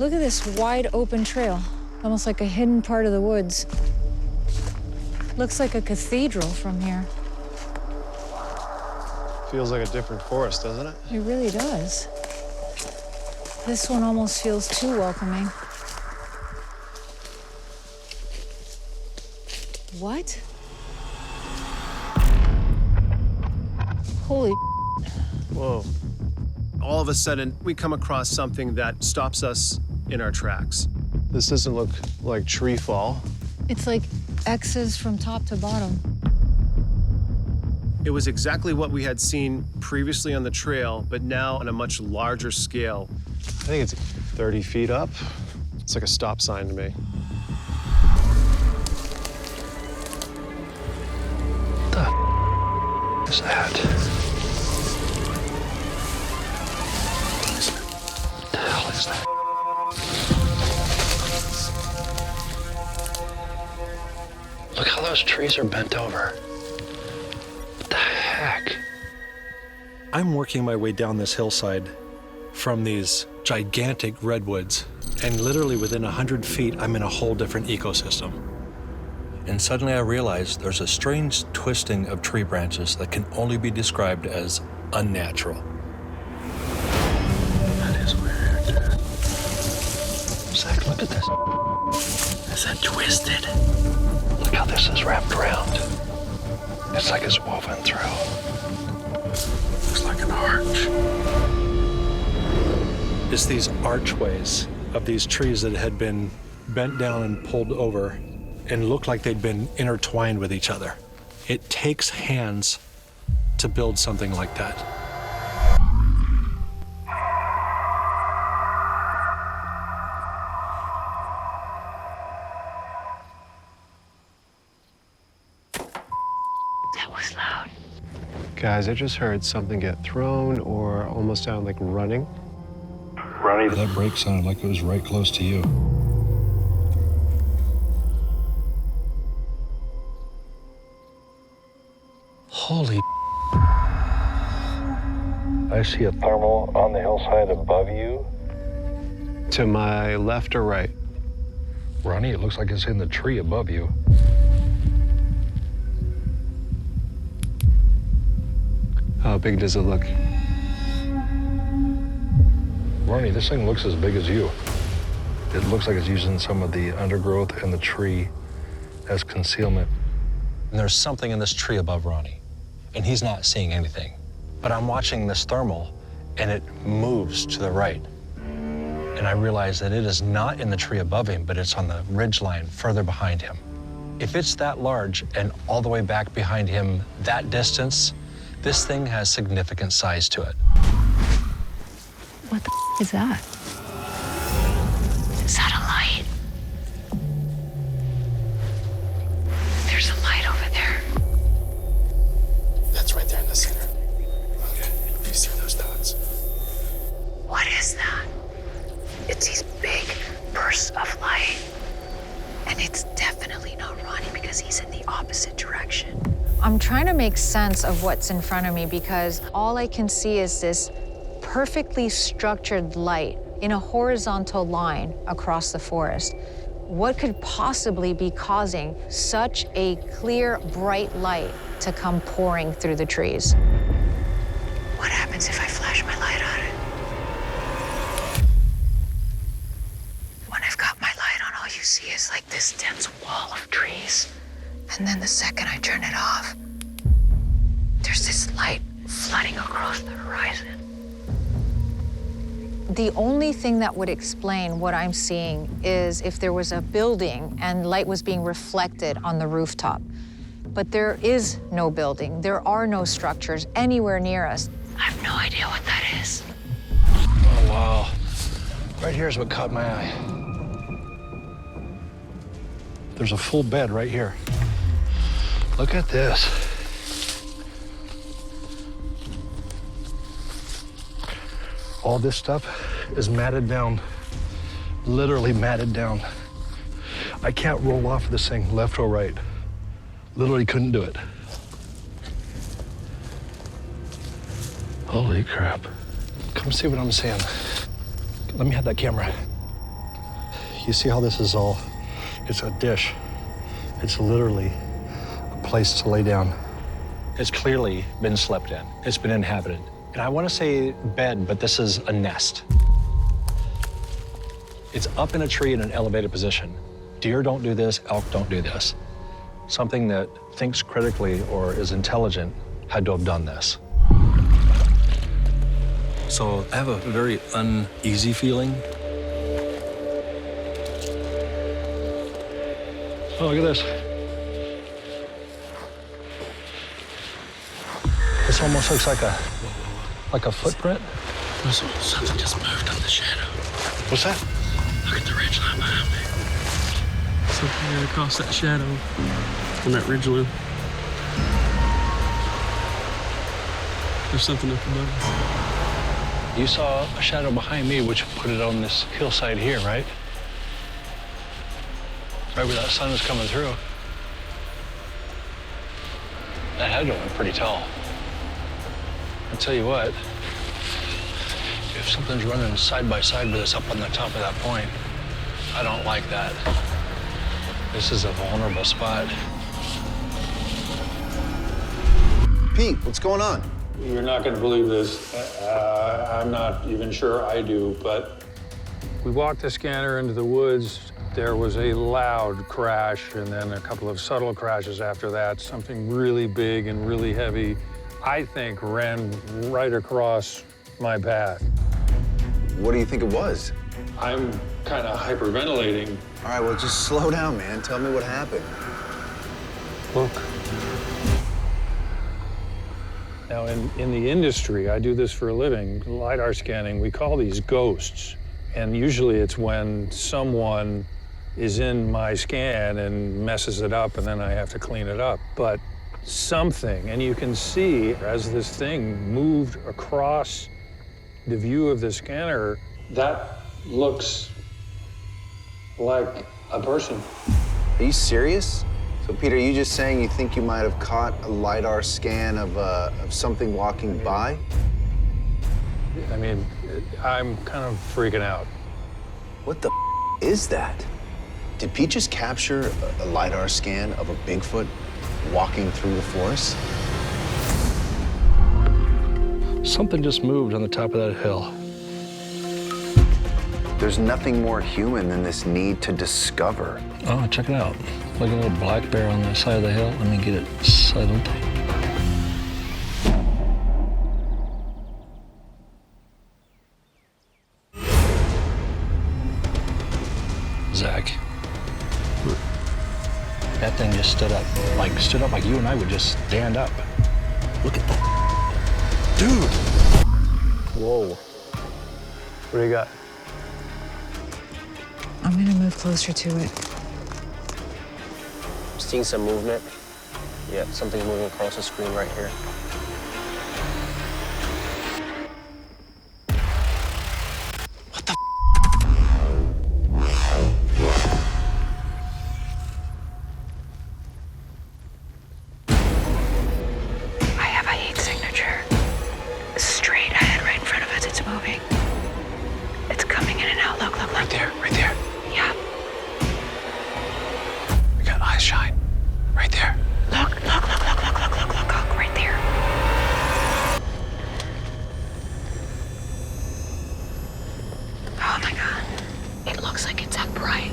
Look at this wide open trail, almost like a hidden part of the woods. Looks like a cathedral from here. Feels like a different forest, doesn't it? It really does. This one almost feels too welcoming. What? Holy. Whoa. All of a sudden, we come across something that stops us in our tracks. This doesn't look like tree fall. It's like X's from top to bottom. It was exactly what we had seen previously on the trail, but now on a much larger scale. I think it's 30 feet up. It's like a stop sign to me. What the is that? What the hell is that? Look how those trees are bent over. What the heck? I'm working my way down this hillside from these gigantic redwoods, and literally within 100 feet, I'm in a whole different ecosystem. And suddenly I realize there's a strange twisting of tree branches that can only be described as unnatural. That is weird. Zach, look at this. Is that twisted? Look how this is wrapped around. It's like it's woven through. Looks like an arch. It's these archways of these trees that had been bent down and pulled over and looked like they'd been intertwined with each other. It takes hands to build something like that. That was loud. Guys, I just heard something get thrown or almost sound like running. Ronnie, That break sounded like it was right close to you. holy. I see a thermal on the hillside above you. To my left or right? Ronnie, it looks like it's in the tree above you. How big does it look? Ronnie, this thing looks as big as you. It looks like it's using some of the undergrowth in the tree as concealment. And there's something in this tree above Ronnie, and he's not seeing anything. But I'm watching this thermal, and it moves to the right. And I realize that it is not in the tree above him, but it's on the ridge line further behind him. If it's that large and all the way back behind him that distance, this thing has significant size to it. What the is that? Is that a light? There's a light over there. That's right there in the center. Okay, you see those dots? What is that? It's these big bursts of light. And it's definitely not Ronnie because he's in the opposite direction. I'm trying to make sense of what's in front of me because all I can see is this perfectly structured light in a horizontal line across the forest. What could possibly be causing such a clear, bright light to come pouring through the trees? What happens if I flash my light on it? When I've got my light on, all you see is like this dense wall of trees. And then the second I turn it off, there's this light flooding across the horizon. The only thing that would explain what I'm seeing is if there was a building and light was being reflected on the rooftop. But there is no building. There are no structures anywhere near us. I have no idea what that is. Oh, wow. Right here is what caught my eye. There's a full bed right here. Look at this. All this stuff is matted down, literally matted down. I can't roll off this thing left or right. Literally couldn't do it. Holy crap. Come see what I'm seeing. Let me have that camera. You see how this is all, it's a dish. It's literally a place to lay down. It's clearly been slept in. It's been inhabited. And I want to say bed, but this is a nest. It's up in a tree in an elevated position. Deer don't do this, elk don't do this. Something that thinks critically or is intelligent had to have done this. So I have a very uneasy feeling. Oh, look at this. This almost looks like a footprint. Something just moved on the shadow. What's that? Look at the ridge line behind me. Something ran across that shadow on that ridge line. There's something up above. You saw a shadow behind me, which put it on this hillside here, right? Right where that sun is coming through. That had to have been pretty tall. I'll tell you what, if something's running side by side with us up on the top of that point, I don't like that. This is a vulnerable spot. Pete, what's going on? You're not going to believe this. I'm not even sure I do, but we walked the scanner into the woods. There was a loud crash and then a couple of subtle crashes after that. Something really big and really heavy, I think, ran right across my path. What do you think it was? I'm kind of hyperventilating. All right, well, just slow down, man. Tell me what happened. Look. Now, in the industry, I do this for a living, LiDAR scanning, we call these ghosts. And usually it's when someone is in my scan and messes it up, and then I have to clean it up. But something, and you can see as this thing moved across the view of the scanner, that looks like a person. Are you serious? So, Peter, are you just saying you think you might have caught a LiDAR scan of something walking by? I mean, I'm kind of freaking out. What the is that? Did Pete just capture a LiDAR scan of a Bigfoot walking through the forest? Something just moved on the top of that hill. There's nothing more human than this need to discover. Oh, check it out. Like a little black bear on the side of the hill. Let me get it settled. Zach. That thing just stood up like you and I would just stand up. Look at that. Dude! Whoa. What do you got? I'm gonna move closer to it. I'm seeing some movement. Yeah, something's moving across the screen right here. I have a heat signature. Straight ahead, right in front of us, it's moving. It's coming in and out. Look, look, look. Right there, right there. Yeah. We got eyes shine. Right there. Look, look, look, look, look, look, look, look, look, right there. Oh my God. It looks like it's that bright.